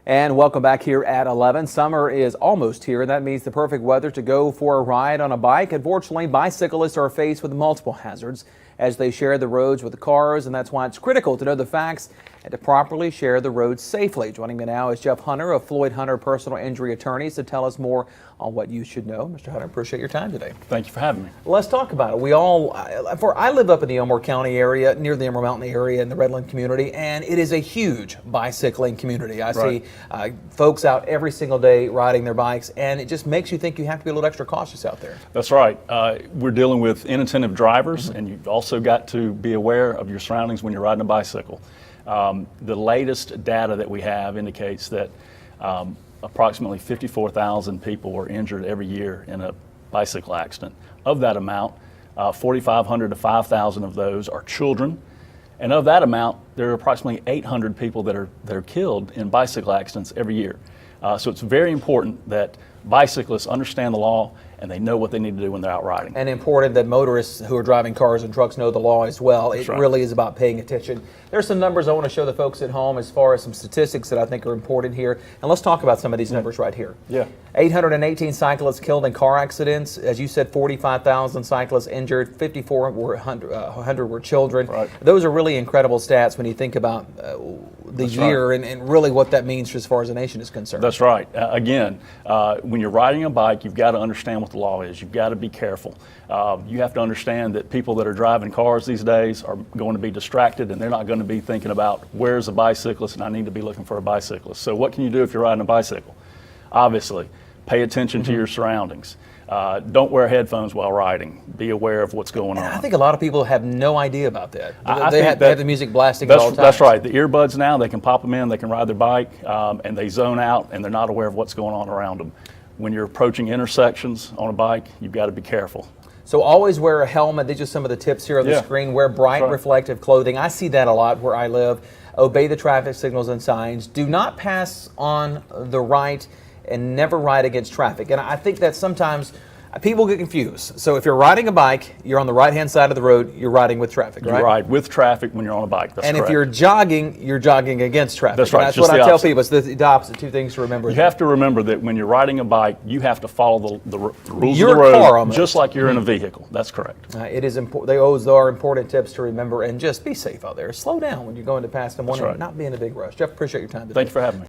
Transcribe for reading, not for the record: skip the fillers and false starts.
And welcome back here at 11. Summer is almost here, and that means the perfect weather to go for a ride on a bike. Unfortunately, bicyclists are faced with multiple hazards as they share the roads with the cars, and that's why it's critical to know the facts and to properly share the roads safely. Joining me now is Jeff Hunter of Floyd Hunter Personal Injury Attorneys to tell us more on what you should know. Mr. Hunter, appreciate your time today. Thank you for having me. Let's talk about it. I live up in the Elmore County area, near the Emerald Mountain area in the Redland community, and it is a huge bicycling community. I see folks out every single day riding their bikes, and it just makes you think you have to be a little extra cautious out there. That's right. We're dealing with inattentive drivers, and you've also got to be aware of your surroundings when you're riding a bicycle. The latest data that we have indicates that approximately 54,000 people were injured every year in a bicycle accident. Of that amount, 4,500 to 5,000 of those are children. And of that amount, there are approximately 800 people that are killed in bicycle accidents every year. So it's very important that bicyclists understand the law and they know what they need to do when they're out riding. And important that motorists who are driving cars and trucks know the law as well. That's it right. really is about paying attention. There's some numbers I want to show the folks at home as far as some statistics that I think are important here. And let's talk about some of these numbers right here. Yeah. 818 cyclists killed in car accidents. As you said, 45,000 cyclists injured, 100 were children. Right. Those are really incredible stats when you think about the year and really what that means as far as the nation is concerned. That's right. Again, when you're riding a bike, you've got to understand what the law is. You've got to be careful. You have to understand that people that are driving cars these days are going to be distracted, and they're not going to be thinking about where's a bicyclist and I need to be looking for a bicyclist. So what can you do if you're riding a bicycle? Obviously, pay attention to your surroundings. Don't wear headphones while riding. Be aware of what's going on. I think a lot of people have no idea about that. They have the music blasting at all times. That's right. The earbuds now, they can pop them in, they can ride their bike, and they zone out, and they're not aware of what's going on around them. When you're approaching intersections on a bike, you've got to be careful. So always wear a helmet. These are some of the tips here on the screen. Wear bright reflective clothing. I see that a lot where I live. Obey the traffic signals and signs. Do not pass on the right and never ride against traffic. And I think that sometimes people get confused. So if you're riding a bike, you're on the right-hand side of the road, you're riding with traffic, right? You ride with traffic when you're on a bike, that's correct. And if you're jogging against traffic. That's right. That's what I tell people. It's the opposite. Two things to remember. You have to remember that when you're riding a bike, you have to follow the rules of the Your road, car almost. just like you're in a vehicle. That's correct. It is important. Those are important tips to remember, and just be safe out there. Slow down when you're going to pass someone and not be in a big rush. Jeff, appreciate your time today. Thank you for having me.